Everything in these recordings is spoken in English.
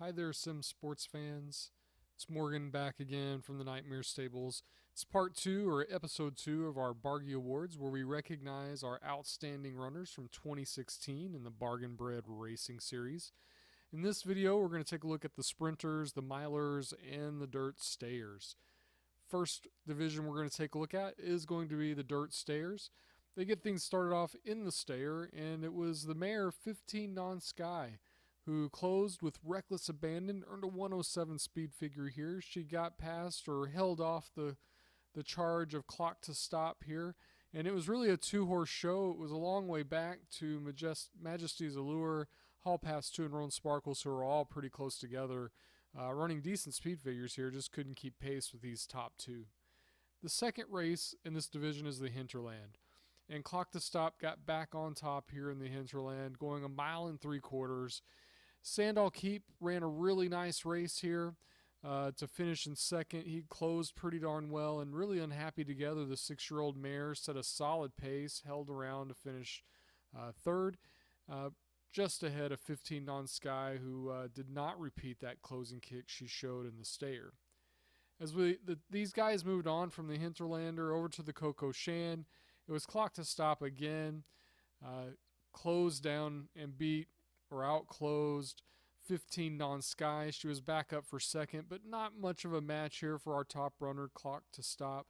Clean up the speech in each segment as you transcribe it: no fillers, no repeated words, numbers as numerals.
Hi there, Sim Sports fans. It's Morgan back again from the Nightmare Stables. It's part two or episode two of our Bargie Awards, where we recognize our outstanding runners from 2016 in the Bargain Bred Racing Series. In this video, we're going to take a look at the sprinters, the milers, and the dirt stayers. First division we're going to take a look at is going to be the dirt stayers. They get things started off in the stayer, and it was the mare 15 Non-Sky who closed with reckless abandon, earned a 107 speed figure here. She got past or held off the charge of Clock to Stop here, and it was really a two-horse show. It was a long way back to Majesty's Allure, Hall Pass 2, and Roan Sparkles, who are all pretty close together, running decent speed figures here, just couldn't keep pace with these top two. The second race in this division is the Hinterland, and Clock to Stop got back on top here in the Hinterland, going a mile and 3/4. Sandal Keep ran a really nice race here to finish in second. He closed pretty darn well and really unhappy together. The 6-year-old mare set a solid pace, held around to finish third, just ahead of 15 Non-Sky, who did not repeat that closing kick she showed in the stayer. As these guys moved on from the Hinterlander over to the Coco Shan, it was Clock to Stop again, closed down and beat or outclosed 15 Non-Sky. She was back up for second, but not much of a match here for our top runner, Clock to Stop.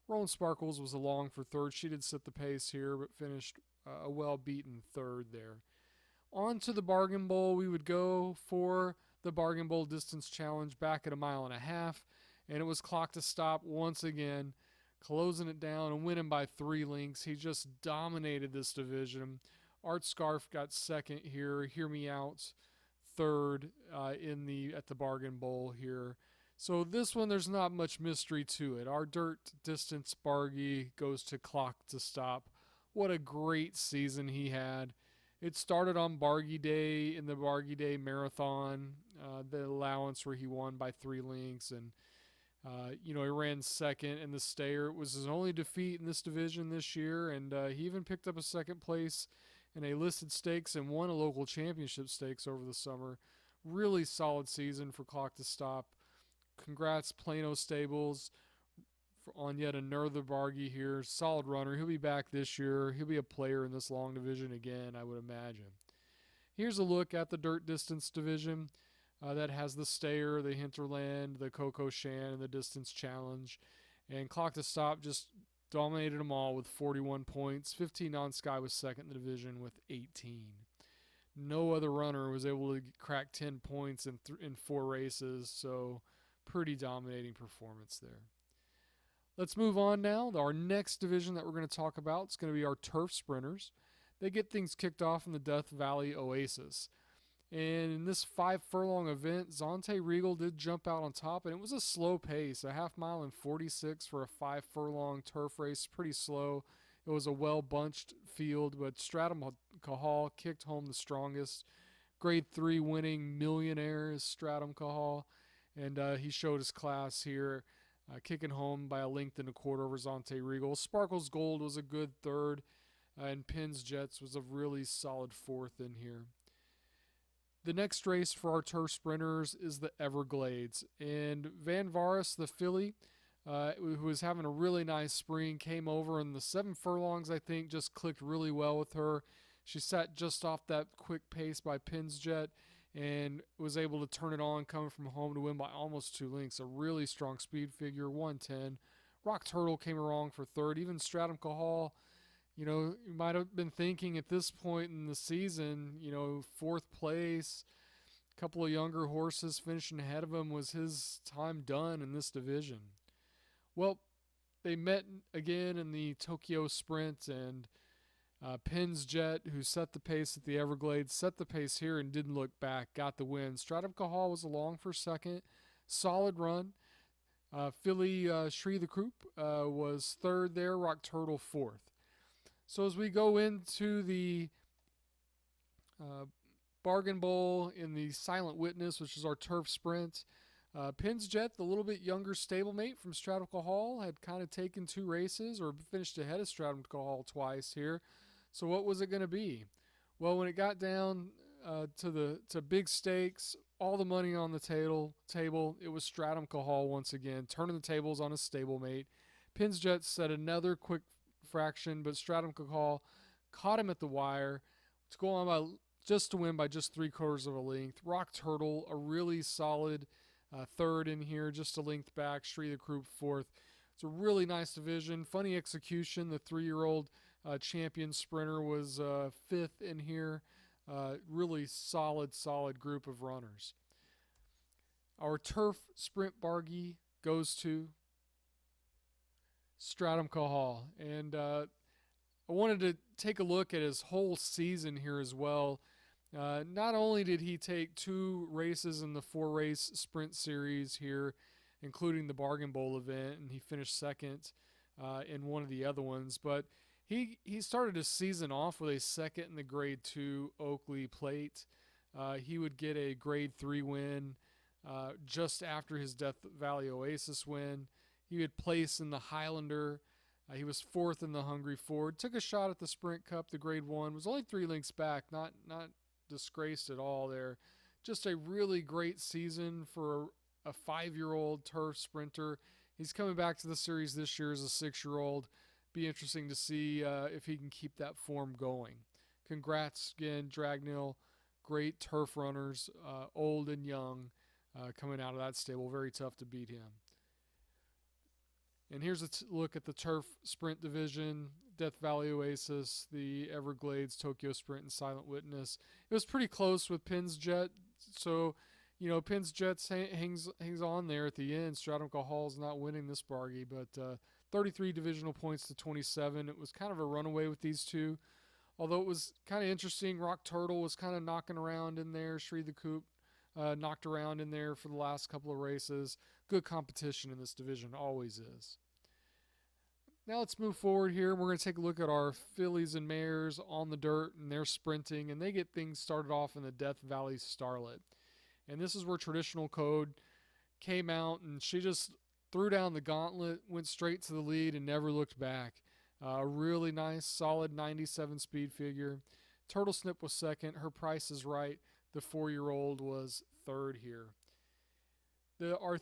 Roan Sparkles was along for third. She did set the pace here, but finished a well-beaten third there. On to the Bargain Bowl we would go for the Bargain Bowl Distance Challenge back at a mile and a half, and it was Clock to Stop once again, closing it down and winning by 3 lengths. He just dominated this division. Art Scarf got second here. Hear Me Out third at the Bargain Bowl here. So this one, there's not much mystery to it. Our dirt distance Bargie goes to Clock to Stop. What a great season he had. It started on Bargie Day in the Bargie Day Marathon, the allowance where he won by 3 lengths, and he ran second in the stayer. It was his only defeat in this division this year, and he even picked up a second place in a listed stakes and won a local championship stakes over the summer. Really solid season for Clock to Stop. Congrats, Plano Stables, on yet another Bargie here. Solid runner. He'll be back this year. He'll be a player in this long division again, I would imagine. Here's a look at the dirt distance division. That has the stayer, the Hinterland, the Coco Shan, and the distance challenge. And Clock to Stop just dominated them all with 41 points. 15 Non-Sky was second in the division with 18. No other runner was able to crack 10 points in 4 races, so pretty dominating performance there. Let's move on now. Our next division that we're going to talk about is going to be our turf sprinters. They get things kicked off in the Death Valley Oasis. And in this 5-furlong event, Zonte Regal did jump out on top, and it was a slow pace, a half mile and 46 for a 5-furlong turf race, pretty slow. It was a well-bunched field, but Stratum Cahal kicked home the strongest. Grade 3 winning millionaire is Stratum Cahal, and he showed his class here, kicking home by a length and a quarter over Zonte Regal. Sparkles Gold was a good third, and Pins Jets was a really solid fourth in here. The next race for our turf sprinters is the Everglades. And Van Varis, the filly, who was having a really nice spring, came over, and the 7 furlongs, I think, just clicked really well with her. She sat just off that quick pace by Pins Jet and was able to turn it on coming from home to win by almost 2 lengths. A really strong speed figure, 110. Rock Turtle came along for third. Even Stratum Cahal, you might have been thinking at this point in the season, 4th place, a couple of younger horses finishing ahead of him, was his time done in this division. Well, they met again in the Tokyo Sprint, and Pins Jet, who set the pace at the Everglades, set the pace here and didn't look back, got the win. Stratum Cahal was along for second. Solid run. Philly Shri the Croup was third there. Rock Turtle fourth. So as we go into the Bargain Bowl in the Silent Witness, which is our turf sprint, Pins Jet, the little bit younger stablemate from Stratum Cahal, had kind of taken 2 races or finished ahead of Stratum Cahal twice here. So what was it going to be? Well, when it got down to big stakes, all the money on the table. It was Stratum Cahal once again, turning the tables on his stablemate. Pins Jets set another quick fraction, but Stratum Cahal caught him at the wire to go on by just to win by just 3/4 of a length. Rock Turtle, a really solid third in here, just a length back. Shree the Croup fourth. It's a really nice division. Funny execution. The 3-year-old champion sprinter was fifth in here. Really solid group of runners. Our turf sprint Bargie goes to Stratum Cahal. And I wanted to take a look at his whole season here as well. Not only did he take 2 races in the 4-race sprint series here, including the Bargain Bowl event, and he finished second in one of the other ones, but he started his season off with a second in the Grade 2 Oakley Plate. He would get a Grade 3 win just after his Death Valley Oasis win. He would place in the Highlander. He was fourth in the Hungry Ford. Took a shot at the Sprint Cup, the Grade 1. Was only 3 lengths back. Not disgraced at all there. Just a really great season for a 5-year-old turf sprinter. He's coming back to the series this year as a 6-year-old. Be interesting to see if he can keep that form going. Congrats again, Dragnil. Great turf runners, old and young, coming out of that stable. Very tough to beat him. And here's a look at the turf sprint division. Death Valley Oasis, the Everglades, Tokyo Sprint, and Silent Witness. It was pretty close with Pins Jet. So, Pins Jets hangs on there at the end. Stratum Cahal's not winning this Bargie, but 33 divisional points to 27. It was kind of a runaway with these two. Although it was kind of interesting, Rock Turtle was kind of knocking around in there. Shree the Coop knocked around in there for the last couple of races. Good competition in this division, always is. Now let's move forward here. We're going to take a look at our fillies and mares on the dirt, and they're sprinting, and they get things started off in the Death Valley Starlet. And this is where Traditional Code came out, and she just threw down the gauntlet, went straight to the lead, and never looked back. A really nice, solid 97 speed figure. Turtle Snip was second. Her Price is Right. The 4-year-old was third here. Our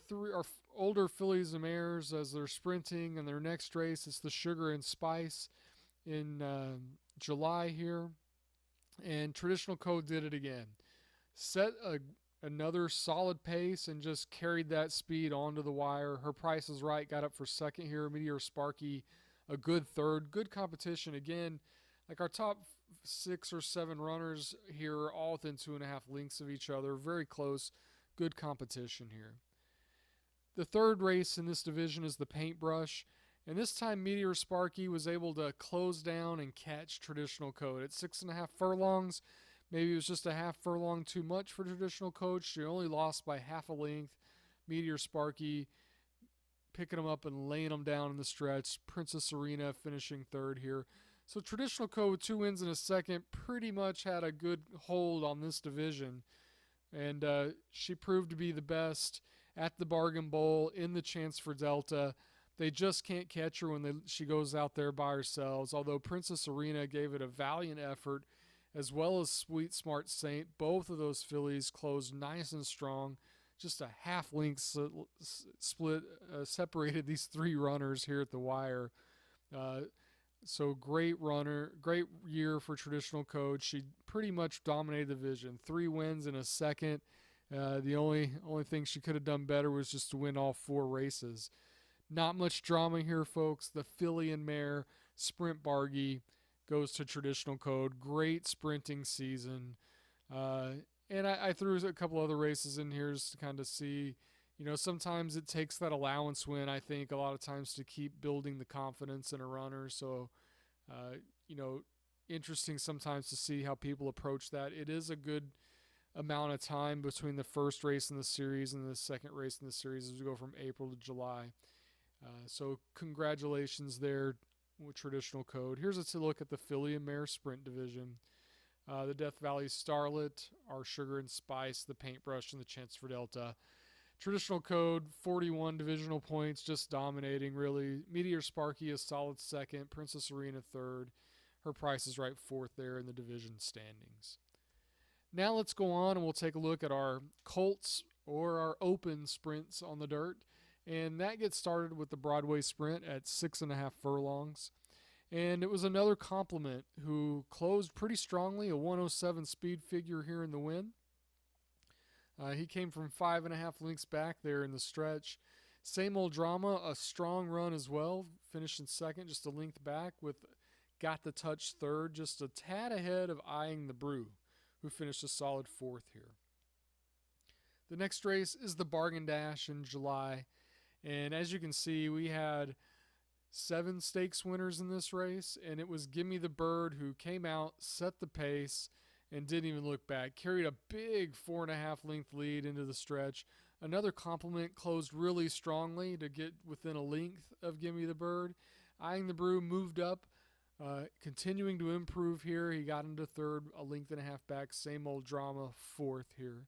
older fillies and mares, as they're sprinting in their next race, it's the Sugar and Spice in July here. And Traditional Code did it again. Set another solid pace and just carried that speed onto the wire. Her Price is Right got up for second here. Meteor Sparky, a good third. Good competition. Again, like our top 6 or 7 runners here are all within 2.5 lengths of each other. Very close. Good competition here. The third race in this division is the Paintbrush. And this time Meteor Sparky was able to close down and catch Traditional Code. At 6.5 furlongs, maybe it was just a half furlong too much for Traditional Code. She only lost by half a length. Meteor Sparky picking them up and laying them down in the stretch. Princess Arena finishing third here. So Traditional Code with 2 wins and a second pretty much had a good hold on this division. And she proved to be the best at the Bargain Bowl in the Chance for Delta. They just can't catch her when she goes out there by herself. Although Princess Arena gave it a valiant effort, as well as Sweet Smart Saint. Both of those fillies closed nice and strong. Just a half length split separated these 3 runners here at the wire. So great runner, great year for Traditional Code. She pretty much dominated the division. 3 wins and a second. The only thing she could have done better was just to win all 4 races. Not much drama here, folks. The filly and mare sprint Bargie goes to Traditional Code. Great sprinting season. And I threw a couple other races in here just to kind of see, sometimes it takes that allowance win, I think, a lot of times to keep building the confidence in a runner. So, interesting sometimes to see how people approach that. It is a good amount of time between the first race in the series and the second race in the series as we go from April to July. So congratulations there with Traditional Code. Here's a look at the filly and mare sprint division. The Death Valley Starlet, our Sugar and Spice, the Paintbrush, and the Chance for Delta. Traditional Code, 41 divisional points, just dominating, really. Meteor Sparky a solid second. Princess Arena third. Her Price is Right fourth there in the division standings. Now let's go on and we'll take a look at our colts or our open sprints on the dirt. And that gets started with the Broadway sprint at 6.5 furlongs. And it was another compliment who closed pretty strongly, a 107 speed figure here in the win. He came from 5.5 lengths back there in the stretch. Same Old Drama, a strong run as well, finished in second, just a length back with Got the Touch third, just a tad ahead of Eyeing the Brew, who finished a solid fourth here. The next race is the Bargain Dash in July. And as you can see, we had 7 stakes winners in this race, and it was Gimme the Bird who came out, set the pace, and didn't even look back. Carried a big 4.5 length lead into the stretch. Another compliment closed really strongly to get within a length of Gimme the Bird. Eyeing the Brew moved up, continuing to improve here. He got into third, a length and a half back. Same Old Drama, fourth here.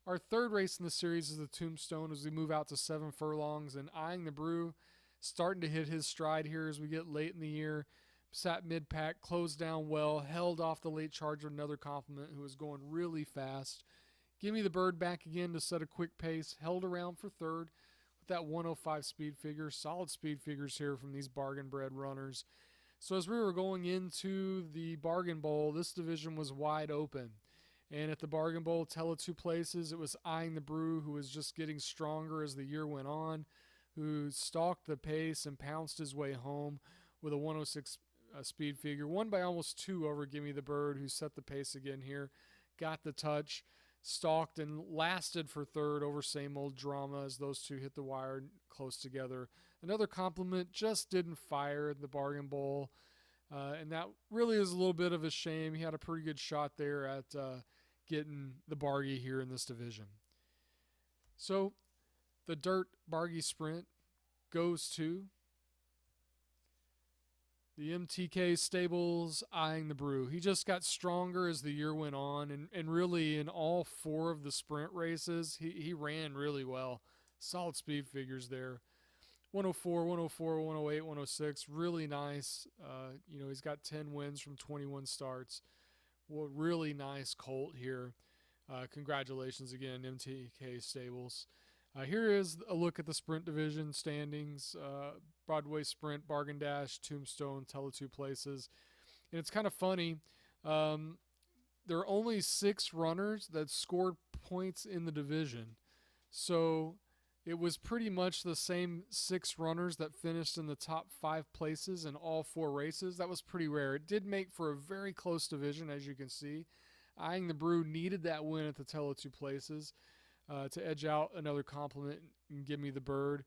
Our third race in the series is the Tombstone as we move out to 7 furlongs, and Eyeing the Brew starting to hit his stride here as we get late in the year. Sat mid-pack, closed down well, held off the late charger, another compliment, who was going really fast. Gimme the Bird back again to set a quick pace, held around for third with that 105 speed figure. Solid speed figures here from these bargain bred runners. So as we were going into the Bargain Bowl, this division was wide open. And at the Bargain Bowl, Tele2 Places, it was Eyeing the Brew, who was just getting stronger as the year went on, who stalked the pace and pounced his way home with a 106 speed figure. Won by almost 2 over Gimme the Bird, who set the pace again here. Got the Touch, stalked and lasted for third over Same Old Drama as those two hit the wire close together. Another compliment, just didn't fire at the Bargain Bowl. And that really is a little bit of a shame. He had a pretty good shot there at getting the Bargie here in this division. So the Dirt Bargie Sprint goes to the MTK Stables Eyeing the Brew. He just got stronger as the year went on, and really in all 4 of the sprint races, he ran really well. Solid speed figures there. 104, 104, 108, 106, really nice. He's got 10 wins from 21 starts. Well, really nice colt here. Congratulations again, MTK Stables. Here is a look at the sprint division standings. Broadway Sprint, Bargain Dash, Tombstone, Tele2 Places. And it's kind of funny. There are only 6 runners that scored points in the division. So it was pretty much the same 6 runners that finished in the top 5 places in all 4 races. That was pretty rare. It did make for a very close division, as you can see. Eyeing the Brew needed that win at the Tele2 Places to edge out another compliment and Give Me the Bird.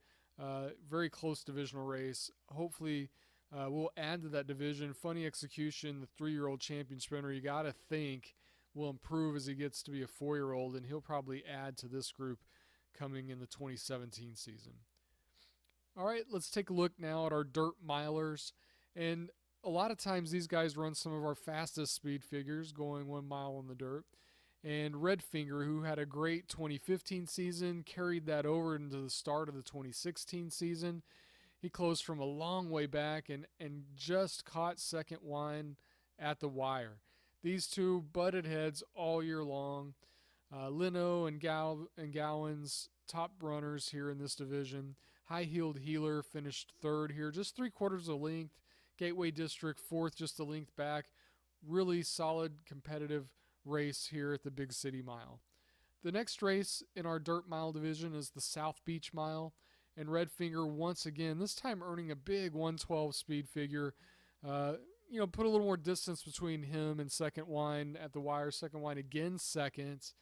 Very close divisional race. Hopefully we'll add to that division. Funny execution, the 3-year-old champion sprinter, you got to think will improve as he gets to be a 4-year-old, and he'll probably add to this group coming in the 2017 season. All right, let's take a look now at our dirt milers. And a lot of times these guys run some of our fastest speed figures going 1 mile on the dirt. And Redfinger, who had a great 2015 season, carried that over into the start of the 2016 season. He closed from a long way back and just caught second wine at the wire. These two butted heads all year long. Lino and Gowan's top runners here in this division. High-heeled Healer finished third here, just 3/4 of length. Gateway District fourth, just a length back. Really solid competitive race here at the Big City Mile. The next race in our dirt mile division is the South Beach Mile. And Redfinger once again, this time earning a big 112 speed figure. Put a little more distance between him and second wine at the wire. Second wine again second.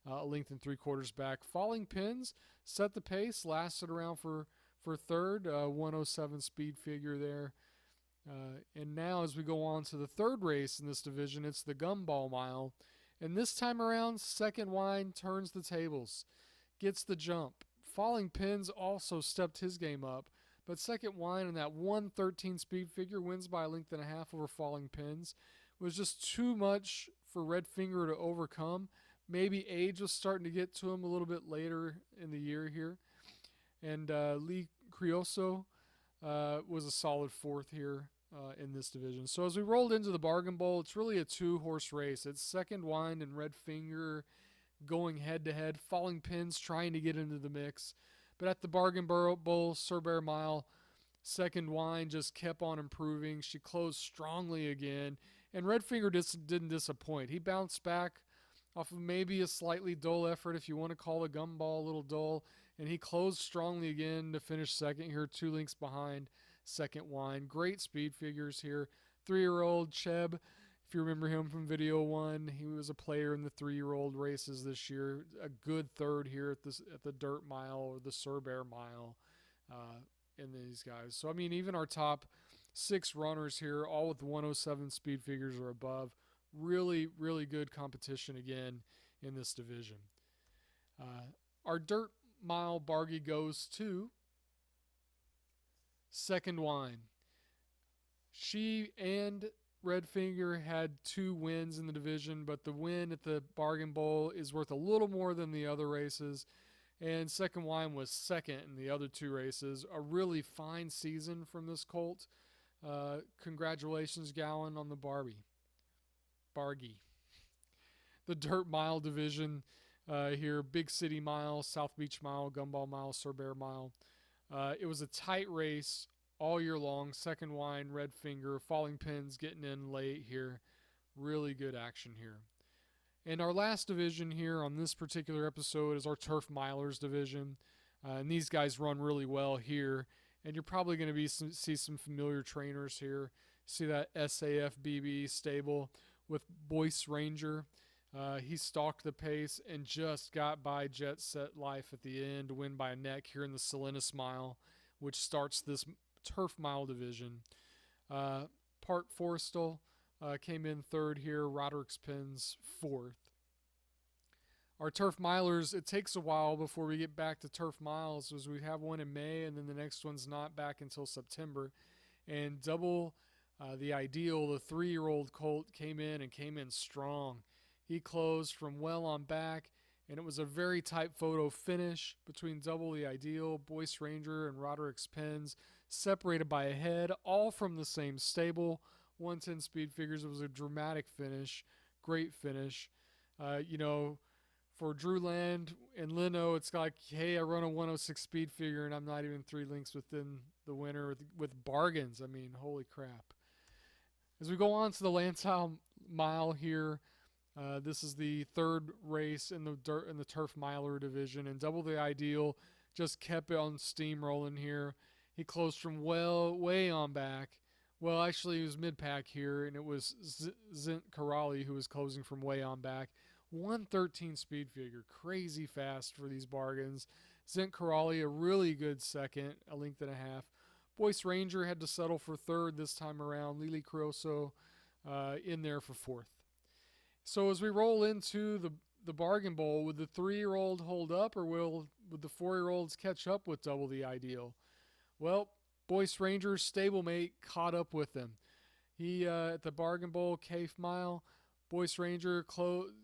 A length and 3/4 back. Falling Pins set the pace, lasted around for third, 107 speed figure there. And now as we go on to the third race in this division, it's the Gumball Mile. And this time around, second wine turns the tables, gets the jump. Falling Pins also stepped his game up, but second wine in that 113 speed figure wins by a length and a half over Falling Pins. It was just too much for Redfinger to overcome. Maybe age was starting to get to him a little bit later in the year here. And Lee Crioso was a solid fourth here. in this division. So as we rolled into the Bargain Bowl, it's really a 2-horse race. It's Second Wind and Red Finger going head to head, Falling Pins trying to get into the mix. But at the Bargain Bowl, Sir Bear Mile, Second Wind just kept on improving. She closed strongly again, and Red Finger didn't disappoint. He bounced back off of maybe a slightly dull effort, if you want to call a gumball a little dull, and he closed strongly again to finish second here, 2 lengths behind Second Wind. Great speed figures here. 3-year-old Cheb, if you remember him from video 1, he was a player in the 3-year-old races this year. A good third here at the Dirt Mile or the Sir Bear Mile in these guys. So, I mean, even our top 6 runners here, all with 107 speed figures or above. Really, really good competition again in this division. Our Dirt Mile Bargie goes to Second Wind. She and Red Finger had 2 wins in the division, but the win at the Bargain Bowl is worth a little more than the other races. And Second Wind was second in the other 2 races. A really fine season from this colt. Congratulations, Gowan, on the Bargie. The Dirt Mile division here, Big City Mile, South Beach Mile, Gumball Mile, Sir Bear Mile. It was a tight race all year long. Second Wind, Red Finger, Falling Pins getting in late here. Really good action here. And our last division here on this particular episode is our Turf Milers division. And these guys run really well here. And you're probably going to see some familiar trainers here. See that SAF BB stable with Boyce Ranger. He stalked the pace and just got by Jet Set Life at the end to win by a neck here in the Salinas Mile, which starts this Turf Mile division. Park Forrestal came in third here. Roderick's Pins fourth. Our Turf Milers, it takes a while before we get back to Turf Miles, as we have one in May and then the next one's not back until September. And Double the Ideal, the 3-year-old colt, came in strong. He closed from well on back, and it was a very tight photo finish between Double the Ideal, Boyce Ranger, and Roderick's Pins, separated by a head, all from the same stable. 110 speed figures. It was a dramatic finish, great finish. For Drew Land and Leno, it's like, hey, I run a 106 speed figure, and I'm not even 3 lengths within the winner with bargains. I mean, holy crap. As we go on to the Lansdowne Mile here, this is the 3rd race in the Turf Miler division, and Double the Ideal just kept it on steamrolling here. He closed from way on back. Well, actually, he was mid-pack here, and it was Zint Karali who was closing from way on back. 113 speed figure, crazy fast for these bargains. Zint Karali, a really good second, a length and a half. Boyce Ranger had to settle for 3rd this time around. Lily Caroso in there for 4th. So as we roll into the Bargain Bowl, would the 3-year-old hold up, or would the 4-year-olds catch up with Double the Ideal? Well, Boyce Ranger's stablemate caught up with them. He, at the Bargain Bowl, Cafe Mile, Boyce Ranger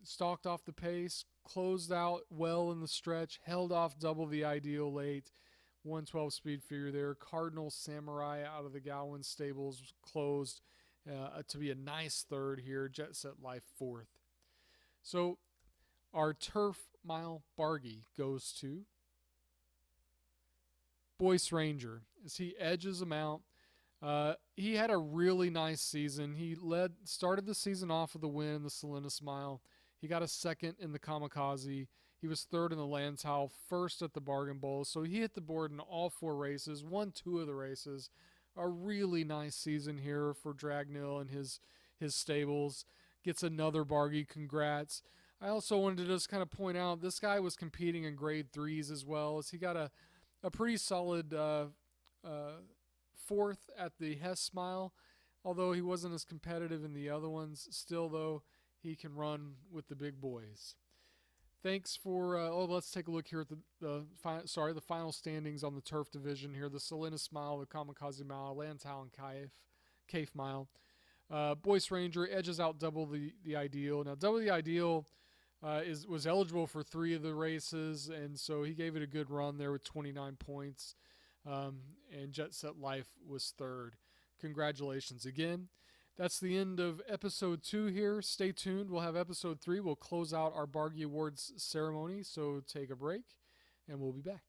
stalked off the pace, closed out well in the stretch, held off Double the Ideal late. 112 speed figure there. Cardinal Samurai out of the Gowan stables closed to be a nice 3rd here. Jet Set Life 4th. So our Turf Mile Bargie goes to Boyce Ranger as he edges him out. He had a really nice season. He started the season off with a win in the Salinas Mile. He got a 2nd in the Kamikaze. He was 3rd in the Landtau, 1st at the Bargain Bowl. So he hit the board in all 4 races, won 2 of the races. A really nice season here for Dragnil and his stables. Gets another Bargie. Congrats. I also wanted to just kind of point out this guy was competing in grade 3s as well, as he got a pretty solid 4th at the Hess Mile, although he wasn't as competitive in the other ones. Still, though, he can run with the big boys. Thanks for, let's take a look here at the final standings on the Turf division here. The Salinas Mile, the Kamikaze Mile, Landtau and Cafe Mile. Boyce Ranger edges out Double the Ideal. Now, Double the Ideal was eligible for 3 of the races, and so he gave it a good run there with 29 points. And Jet Set Life was 3rd. Congratulations again. That's the end of episode 2 here. Stay tuned. We'll have episode 3. We'll close out our Bargie Awards ceremony. So take a break, and we'll be back.